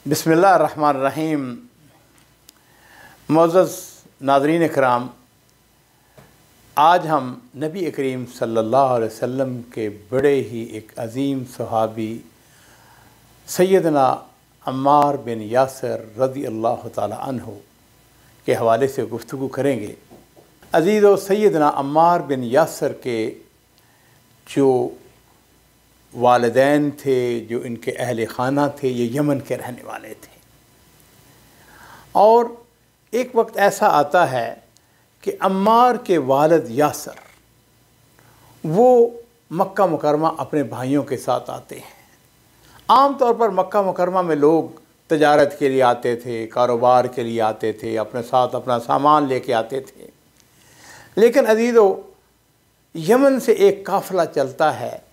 बिस्मिल्लाहिर्रहमानिर्रहीम। मुअज़्ज़ज़ नाज़रीन इकराम, आज हम नबी करीम सल्लल्लाहु अलैहि वसल्लम के बड़े ही एक अज़ीम सहाबी सैयदना अम्मार बिन यासिर रज़ी अल्लाह ताला अन्हु के हवाले से गुफ्तगू करेंगे। अज़ीज़ो, सैयदना अम्मार बिन यासिर के जो वालिदैन थे, जो इनके अहल ख़ाना थे, ये यमन के रहने वाले थे। और एक वक्त ऐसा आता है कि अम्मार के वालिद यासिर वो मक्का मुकरमा अपने भाइयों के साथ आते हैं। आम तौर पर मक्का मुकरमा में लोग तजारत के लिए आते थे, कारोबार के लिए आते थे, अपने साथ अपना सामान लेके आते थे। लेकिन अज़ीज़ो, यमन से एक काफ़िला चलता है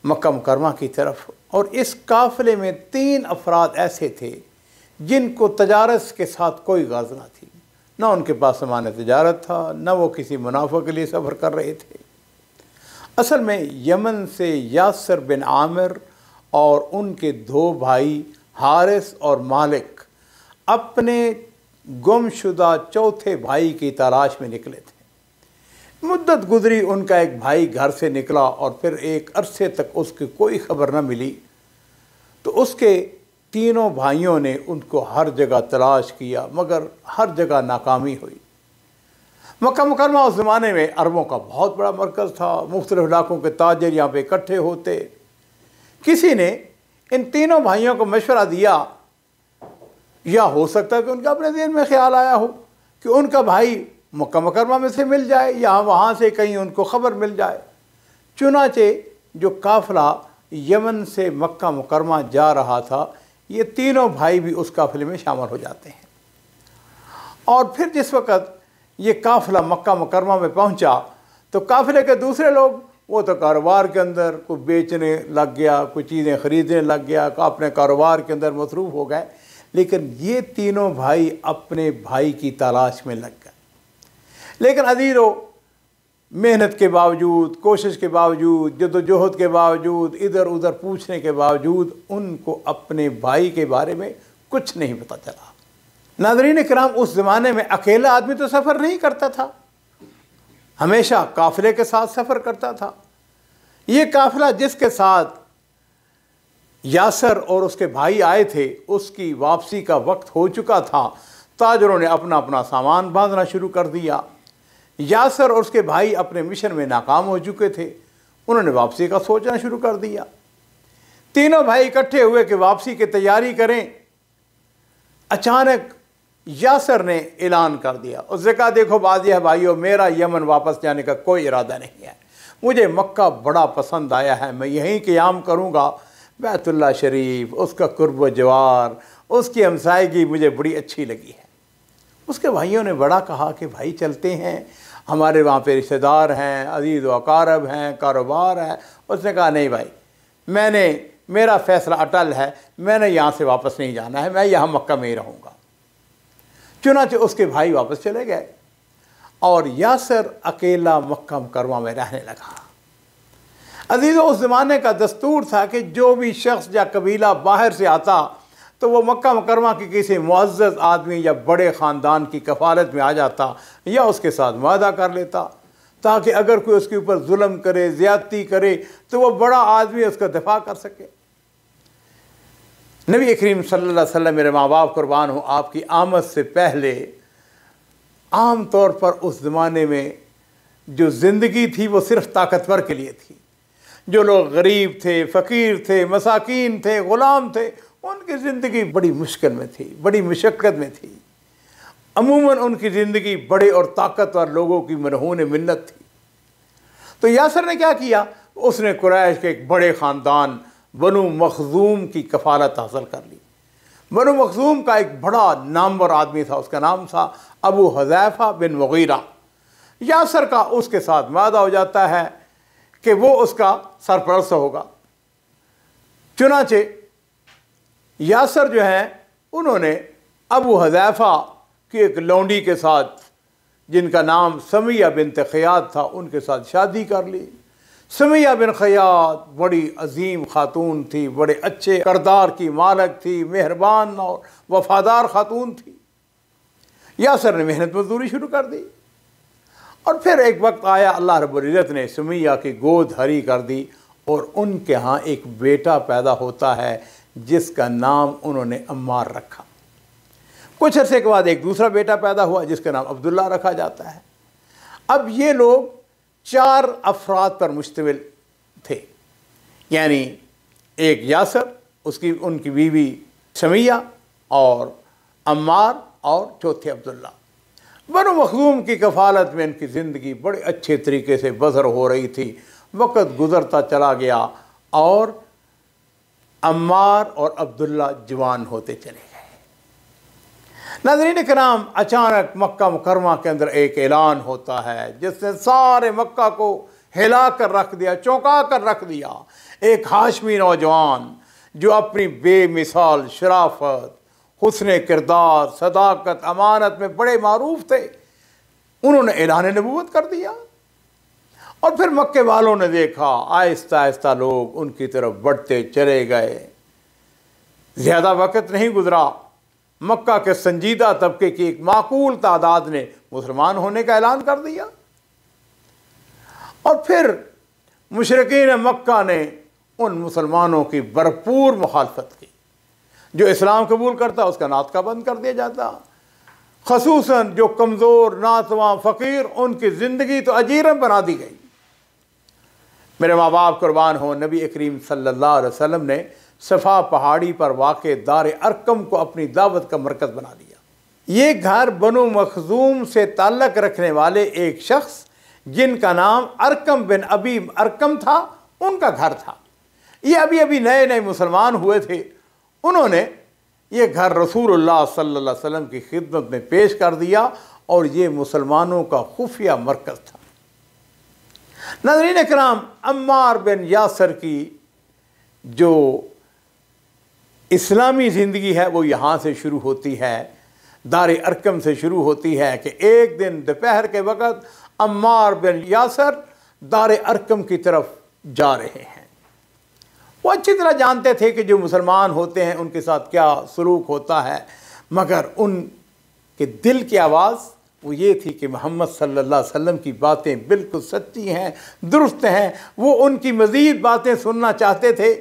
मक्का मुकरमा की तरफ, और इस काफ़िले में 3 अफराद ऐसे थे जिनको तजारत के साथ कोई गाज़ ना थी। ना उनके पास सामान तजारत था, ना वो किसी मुनाफा के लिए सफ़र कर रहे थे। असल में यमन से यासिर बिन आमिर और उनके 2 भाई हारिस और मालिक अपने गुमशुदा चौथे भाई की तलाश में निकले थे। मुद्दत गुजरी, उनका एक भाई घर से निकला और फिर एक अरसे तक उसकी कोई खबर न मिली। तो उसके तीनों भाइयों ने उनको हर जगह तलाश किया, मगर हर जगह नाकामी हुई। मक्का मुकरमा उस ज़माने में अरबों का बहुत बड़ा मरकज़ था। मुख्तलिफ़ इलाक़ों के ताजिर यहाँ पे इकट्ठे होते। किसी ने इन तीनों भाइयों को मशवरा दिया, या हो सकता है कि उनका अपने दिल में ख्याल आया हो कि उनका भाई मक्का मुकरमा में से मिल जाए, या वहाँ से कहीं उनको ख़बर मिल जाए। चुनाचे जो काफ़िला यमन से मक्का मुकरमा जा रहा था, ये तीनों भाई भी उस काफ़िले में शामिल हो जाते हैं। और फिर जिस वक़्त ये काफ़िला मक्का मुकरमा में पहुँचा, तो काफ़िले के दूसरे लोग वो तो कारोबार के अंदर कोई बेचने लग गया, कोई चीज़ें ख़रीदने लग गया, अपने कारोबार के अंदर मसरूफ़ हो गए। लेकिन ये तीनों भाई अपने भाई की तलाश में लग गए। लेकिन अज़ीज़ो, मेहनत के बावजूद, कोशिश के बावजूद, जद्दोजहद के बावजूद, इधर उधर पूछने के बावजूद उनको अपने भाई के बारे में कुछ नहीं पता चला। नाज़रीन इकराम, उस ज़माने में अकेला आदमी तो सफ़र नहीं करता था, हमेशा काफ़िले के साथ सफ़र करता था। ये काफ़िला जिसके साथ यासिर और उसके भाई आए थे, उसकी वापसी का वक्त हो चुका था। ताजरों ने अपना अपना सामान बांधना शुरू कर दिया। यासिर और उसके भाई अपने मिशन में नाकाम हो चुके थे। उन्होंने वापसी का सोचना शुरू कर दिया। तीनों भाई इकट्ठे हुए कि वापसी की तैयारी करें। अचानक यासिर ने ऐलान कर दिया, उसने कहा, देखो बात यह है भाइयों, मेरा यमन वापस जाने का कोई इरादा नहीं है। मुझे मक्का बड़ा पसंद आया है, मैं यहीं क़याम करूँगा। बैतुल्लाह शरीफ, उसका कुर्ब जवार, उसकी हमसायगी मुझे बड़ी अच्छी लगी है। उसके भाइयों ने बड़ा कहा कि भाई चलते हैं, हमारे वहाँ पे रिश्तेदार हैं, अजीज़ व अकारब हैं, कारोबार है। उसने कहा, नहीं भाई, मेरा फ़ैसला अटल है, मैंने यहाँ से वापस नहीं जाना है, मैं यहाँ मक्का में ही रहूँगा। चुनांचे उसके भाई वापस चले गए और यासिर अकेला मक्का मुकरमा में रहने लगा। अज़ीज़ों, उस ज़माने का दस्तूर था कि जो भी शख्स या कबीला बाहर से आता तो वो मक्का मुकरमा के किसी मुअज़्ज़ज़ आदमी या बड़े ख़ानदान की कफ़ालत में आ जाता, या उसके साथ वादा कर लेता, ताकि अगर कोई उसके ऊपर जुल्म करे, ज़्यादती करे, तो वो बड़ा आदमी उसका दिफा कर सके। नबी करीम सल्लल्लाहु अलैहि वसल्लम, मेरे माँ बाप कुर्बान हो, आपकी आमद से पहले आम तौर पर उस ज़माने में जो ज़िंदगी थी वो सिर्फ़ ताकतवर के लिए थी। जो लोग गरीब थे, फ़कीर थे, मसाकीन थे, ग़ुलाम थे, उनकी ज़िंदगी बड़ी मुश्किल में थी, बड़ी मुशक्क़त में थी। अमूमन उनकी ज़िंदगी बड़े और ताकतवर लोगों की मरहून मिन्नत थी। तो यासिर ने क्या किया, उसने कुरैश के एक बड़े ख़ानदान बनु मखज़ूम की कफ़ालत हासिल कर ली। बनु मखज़ूम का एक बड़ा नामवर आदमी था, उसका नाम था अबू हुज़ैफ़ा बिन मुग़ीरा। यासिर का उसके साथ वादा हो जाता है कि वो उसका सरपरस्त होगा। चुनांचे यासिर जो हैं, उन्होंने अबू हुज़ैफ़ा की एक लौंडी के साथ, जिनका नाम समिया बिन्त ख़ियात था, उनके साथ शादी कर ली। सुमैया बिन खयात बड़ी अजीम खातून थी, बड़े अच्छे किरदार की मालक थी, मेहरबान और वफादार खातून थी। यासर ने मेहनत मजदूरी शुरू कर दी और फिर एक वक्त आया, अल्लाह रब्बुल इज़्ज़त ने सुमैया की गोद हरी कर दी और उनके यहाँ एक बेटा पैदा होता है जिसका नाम उन्होंने अम्मार रखा। कुछ अरसे के बाद एक दूसरा बेटा पैदा हुआ जिसका नाम अब्दुल्ला रखा जाता है। अब ये लोग 4 अफराद पर मुश्तमिल थे, यानी एक यासर, उनकी बीवी सुमैया और अम्मार और चौथे अब्दुल्ला। बनु मखजूम की कफ़ालत में इनकी ज़िंदगी बड़े अच्छे तरीके से बसर हो रही थी। वक़्त गुज़रता चला गया और अम्मार और अब्दुल्ला जवान होते चले गए। नाज़रीन किराम, अचानक मक्का मुकरमा के अंदर एक ऐलान होता है जिसने सारे मक्का को हिला कर रख दिया, चौंका कर रख दिया। एक हाशमी नौजवान जो अपनी बेमिसाल शराफत, हुस्न किरदार, सदाकत, अमानत में बड़े मारूफ थे, उन्होंने ऐलान नबूवत कर दिया। और फिर मक्के वालों ने देखा, आहिस्ता आहिस्ता लोग उनकी तरफ बढ़ते चले गए। ज़्यादा वक़्त नहीं गुजरा, मक्का के संजीदा तबके की एक माकूल तादाद ने मुसलमान होने का ऐलान कर दिया। और फिर मुशरिकीन मक्का ने उन मुसलमानों की भरपूर मुखालफत की। जो इस्लाम कबूल करता उसका नातका बंद कर दिया जाता, खसूसन जो कमज़ोर, नातवा, फ़कीर, उनकी ज़िंदगी तो अजीरन बना दी गई। मेरे माँ बाप कुर्बान हो, नबी करीम सल्लल्लाहु अलैहि वसल्लम ने सफ़ा पहाड़ी पर वाक़े दार अरकम को अपनी दावत का मरकज़ बना दिया। ये घर बनु मखजूम से ताल्लुक़ रखने वाले एक शख्स जिनका नाम अरकम बिन अबी अरकम था, उनका घर था। ये अभी अभी नए नए मुसलमान हुए थे। उन्होंने ये घर रसूलुल्लाह सल्लल्लाहु अलैहि वसल्लम की खिदमत में पेश कर दिया और ये मुसलमानों का खुफिया मरकज़ था। नाज़रीन किराम, अम्मार बिन यासर की जो इस्लामी ज़िंदगी है वो यहाँ से शुरू होती है, दार अरकम से शुरू होती है कि एक दिन दोपहर के वक़्त अम्मार बिन यासर दार अरकम की तरफ जा रहे हैं। वो अच्छी तरह जानते थे कि जो मुसलमान होते हैं उनके साथ क्या सलूक होता है, मगर उनके दिल की आवाज़ वो ये थी कि मोहम्मद सल्लल्लाहु अलैहि वसल्लम की बातें बिल्कुल सच्ची हैं, दुरुस्त हैं। वो उनकी मज़ीद बातें सुनना चाहते थे।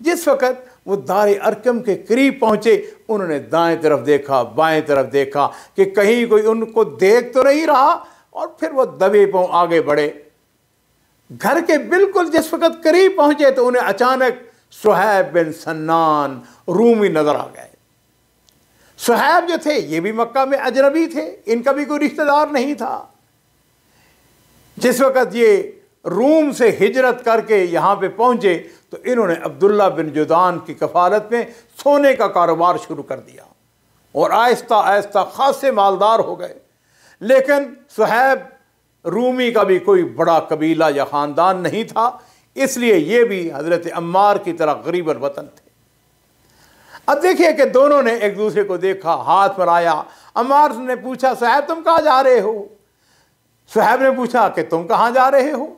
जिस वक़्त वो दार अरकम के करीब पहुँचे, उन्होंने दाएं तरफ देखा, बाएं तरफ देखा कि कहीं कोई उनको देख तो नहीं रहा, और फिर वो दबे पांव आगे बढ़े। घर के बिल्कुल जिस वक़्त करीब पहुँचे तो उन्हें अचानक सुहैब बिन सन्नान रूमी नज़र आ गए। सुहैब जो थे ये भी मक्का में अजनबी थे, इनका भी कोई रिश्तेदार नहीं था। जिस वक़्त ये रूम से हिजरत करके यहाँ पे पहुँचे तो इन्होंने अब्दुल्ला बिन जुदान की कफ़ालत में सोने का कारोबार शुरू कर दिया और आहिस्ता आहिस्ता खासे मालदार हो गए। लेकिन सुहैब रूमी का भी कोई बड़ा कबीला या ख़ानदान नहीं था, इसलिए ये भी हज़रत अम्मार की तरह गरीब वतन थे। अब देखिए कि दोनों ने एक दूसरे को देखा, हाथ मिलाया। अम्मार ने पूछा, सुहैब तुम कहाँ जा रहे हो? सुहैब ने पूछा कि तुम कहाँ जा रहे हो?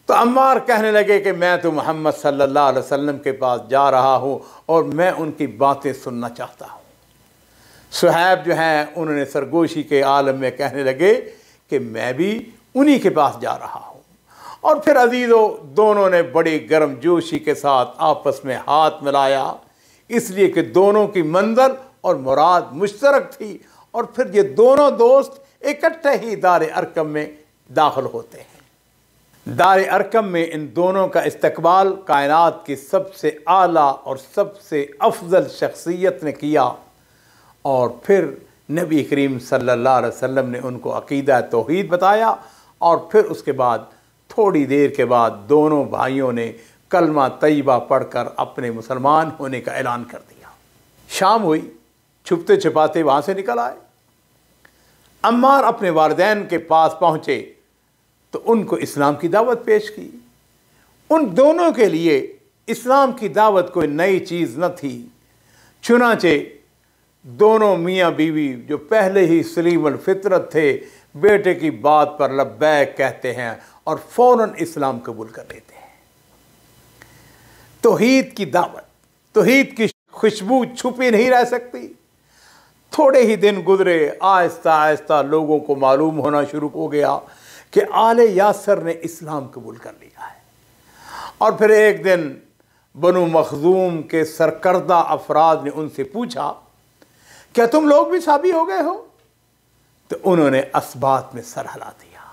तो अम्मार कहने लगे कि मैं तो मोहम्मद सल्लल्लाहु अलैहि वसल्लम के पास जा रहा हूँ और मैं उनकी बातें सुनना चाहता हूँ। सुहैब जो हैं उन्होंने सरगोशी के आलम में कहने लगे कि मैं भी उन्हीं के पास जा रहा हूँ। और फिर अजीज़ों, दोनों ने बड़ी गर्मजोशी के साथ आपस में हाथ मिलाया, इसलिए कि दोनों की मंज़िल और मुराद मुश्तरक थी। और फिर ये दोनों दोस्त इकट्ठे ही दार अरकम में दाखिल होते हैं। दार अरकम में इन दोनों का इस्तकबाल कायनात की सबसे आला और सबसे अफजल शख्सियत ने किया। और फिर नबी करीम सल्लल्लाहु अलैहि वसल्लम ने उनको अक़ीदा तौहीद बताया और फिर उसके बाद थोड़ी देर के बाद दोनों भाइयों ने कलमा तैयबा पढ़कर अपने मुसलमान होने का ऐलान कर दिया। शाम हुई, छुपते छिपाते वहाँ से निकल आए। अम्मार अपने वालिदैन के पास पहुँचे तो उनको इस्लाम की दावत पेश की। उन दोनों के लिए इस्लाम की दावत कोई नई चीज़ न थी। चुनाचे दोनों मियाँ बीवी जो पहले ही सलीमुल फितरत थे, बेटे की बात पर लब्बैक कहते हैं और फौरन इस्लाम कबूल कर लेते हैं। तौहीद की दावत, तौहीद की खुशबू छुपी नहीं रह सकती। थोड़े ही दिन गुजरे, आहिस्ता आहिस्ता लोगों को मालूम होना शुरू हो गया कि आले यासर ने इस्लाम कबूल कर लिया है। और फिर एक दिन बनु मखजूम के सरकर्दा अफराद ने उनसे पूछा, क्या तुम लोग भी साबी हो गए हो? तो उन्होंने असबात में सर हिला दिया।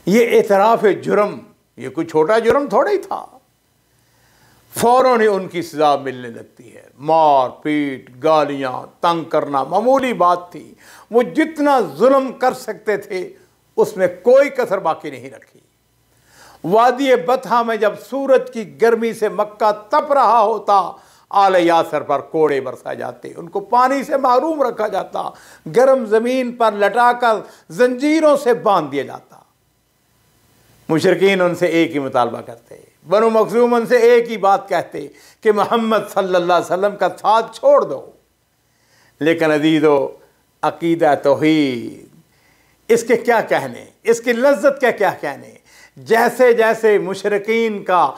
ये एतराफ़ जुर्म, ये कोई छोटा जुर्म थोड़ा ही था। फौरन ही उनकी सजा मिलने लगती है। मार पीट, गालियां, तंग करना मामूली बात थी। वो जितना जुल्म कर सकते थे उसमें कोई कसर बाकी नहीं रखी। वादी बतहा में जब सूरज की गर्मी से मक्का तप रहा होता, आले यासर पर कोड़े बरसा जाते, उनको पानी से महरूम रखा जाता, गर्म जमीन पर लटाकर जंजीरों से बांध दिया जाता। मुशरिकीन उनसे एक ही मुतालबा करते, बनु मखजूम उनसे एक ही बात कहते कि मोहम्मद सल्लल्लाहु अलैहि वसल्लम का साथ छोड़ दो। लेकिन अजीजो, अकीदा तौहीद, इसके क्या कहने, इसकी लज्जत के क्या कहने। जैसे जैसे मुशरिकीन का,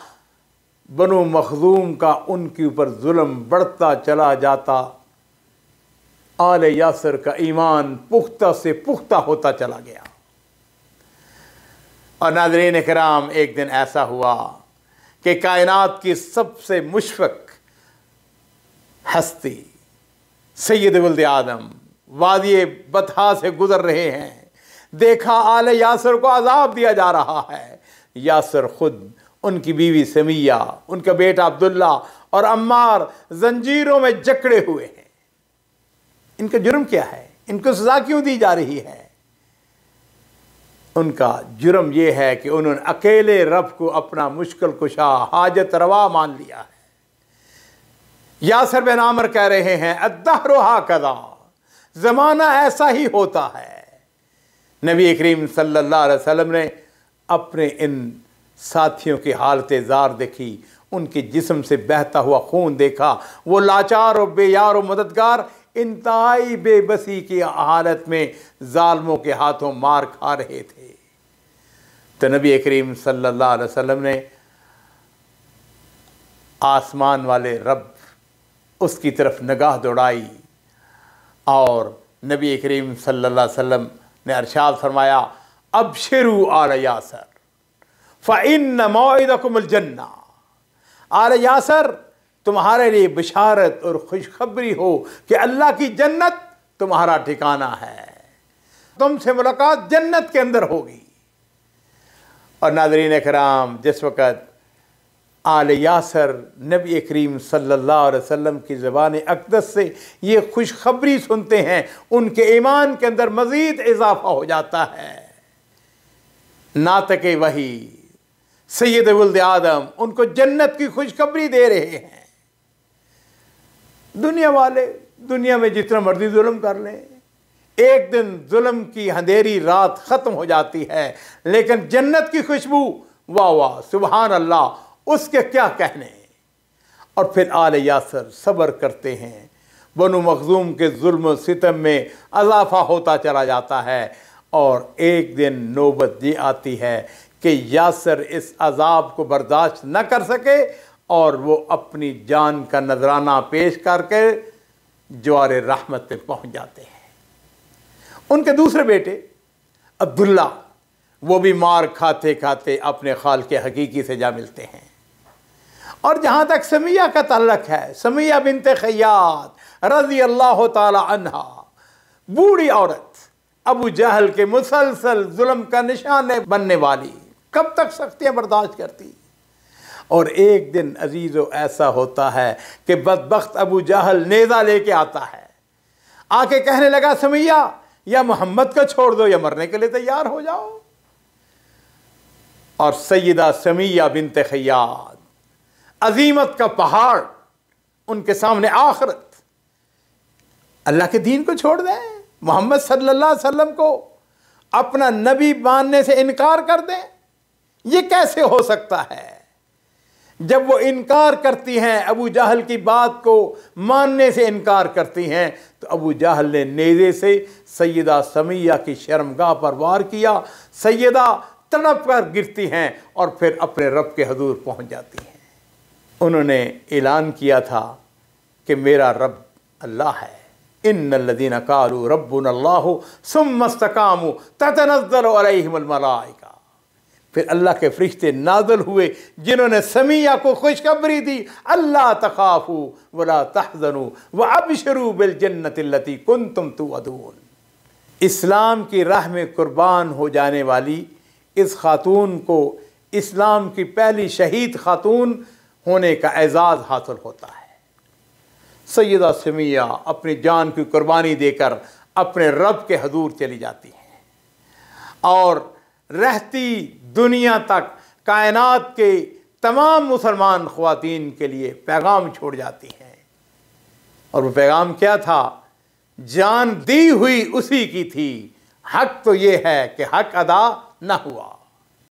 बनु मखजूम का उनके ऊपर जुल्म बढ़ता चला जाता, आले यासर का ईमान पुख्ता से पुख्ता होता चला गया। और नाज़रीन इकराम, एक दिन ऐसा हुआ कि कायनात की सबसे मुशफ़क़ हस्ती सैयद वल्द आदम वादी बतहा से गुजर रहे हैं। देखा आले यासर को अजाब दिया जा रहा है। यासर खुद, उनकी बीवी समिया, उनका बेटा अब्दुल्ला और अम्मार जंजीरों में जकड़े हुए हैं। इनका जुर्म क्या है? इनको सजा क्यों दी जा रही है? उनका जुर्म यह है कि उन्होंने अकेले रब को अपना मुश्किल कुशा, हाजत रवा मान लिया है। यासर बिन आमर कह रहे हैं, अद्दहरु हाकज़ा, ज़माना ऐसा ही होता है। नबी करीम सल्लल्लाहु अलैहि वसल्लम ने अपने इन साथियों की हालत ज़ार देखी, उनके जिस्म से बहता हुआ खून देखा। वो लाचार और बेयार और मददगार इंतहाई बेबसी की हालत में जालिमों के हाथों मार खा रहे थे। तो नबी करीम सल्लल्लाहु अलैहि वसल्लम ने आसमान वाले रब, उसकी तरफ निगाह दौड़ाई और नबी करीम सल्लल्लाहु अलैहि वसल्लम ने अरशाद फरमाया, अबशिरू आले यासर फ़इन्न मौइदकुमुल जन्ना। आले यासर, तुम्हारे लिए बिशारत और खुशखबरी हो कि अल्लाह की जन्नत तुम्हारा ठिकाना है, तुमसे मुलाकात जन्नत के अंदर होगी। और नाज़रीन इकराम, जिस वक़्त आले यासर नबी करीम सल्लल्लाहु अलैहि वसल्लम की ज़बान अक़दस से ये खुशखबरी सुनते हैं, उनके ईमान के अंदर मज़ीद इजाफ़ा हो जाता है। नातक़े वही सैयद वल्द आदम उनको जन्नत की खुशखबरी दे रहे हैं। दुनिया वाले दुनिया में जितना मर्जी जुल्म कर लें, एक दिन जुल्म की अंधेरी रात ख़त्म हो जाती है, लेकिन जन्नत की खुशबू, वाह वाह, सुबहान अल्लाह, उसके क्या कहने। और फिर आले यासर सब्र करते हैं। बनु मखजूम के जुल्म सितम में अजाफा होता चला जाता है और एक दिन नौबत ये आती है कि यासर इस अजाब को बर्दाश्त न कर सके और वो अपनी जान का नजराना पेश करके जवार रहमत पे पहुंच जाते हैं। उनके दूसरे बेटे अब्दुल्ला, वो भी मार खाते खाते अपने खाल के हकीकी से जा मिलते हैं। और जहाँ तक समिया का ताल्लुक है, समिया बिनते खय्यात रज़ी अल्लाह ताला अन्हा, बूढ़ी औरत, अबू जहल के मुसलसल जुल्म का निशान बनने वाली, कब तक सख्तियाँ बर्दाश्त करती। और एक दिन अजीज़ो ऐसा होता है कि बदबख्त अबू जहल नेज़ा लेके आता है, आके कहने लगा, समिया, या मोहम्मद को छोड़ दो या मरने के लिए तैयार हो जाओ। और सैयदा समिया बिनते खय्यात, अजीमत का पहाड़ उनके सामने, आखिरत, अल्लाह के दीन को छोड़ दें, मोहम्मद सल्लल्लाहु अलैहि वसल्लम को अपना नबी मानने से इनकार कर दें, ये कैसे हो सकता है। जब वो इनकार करती हैं, अबू जहल की बात को मानने से इनकार करती हैं, तो अबू जहल ने नेज़े से सैयदा समैया की शर्मगाह पर वार किया। सैयदा तड़प कर गिरती हैं और फिर अपने रब के हजूर पहुंच जाती हैं। उन्होंने ऐलान किया था कि मेरा रब अल्लाह है। इन्नल्लज़ीना क़ालू रब्बुनल्लाहु सुम्मा इस्तक़ामू ततनज़्ज़लु अलैहिमुल मलाइका। फिर अल्लाह के फरिश्ते नाज़िल हुए जिन्होंने समैया को खुशखबरी दी, अल्ला तख़ाफ़ू वला तहज़नू व अबशिरू बिल जन्नतिल्लती कुन्तुम तुअदून। इस्लाम की राह में कुर्बान हो जाने वाली इस खातून को इस्लाम की पहली शहीद खातून होने का एजाज़ हासिल होता है। सैयदा समैया अपनी जान की कुर्बानी देकर अपने रब के हजूर चली जाती हैं और रहती दुनिया तक कायनात के तमाम मुसलमान ख़वातीन के लिए पैगाम छोड़ जाती हैं। और वो पैगाम क्या था? जान दी हुई उसी की थी, हक तो ये है कि हक अदा न हुआ।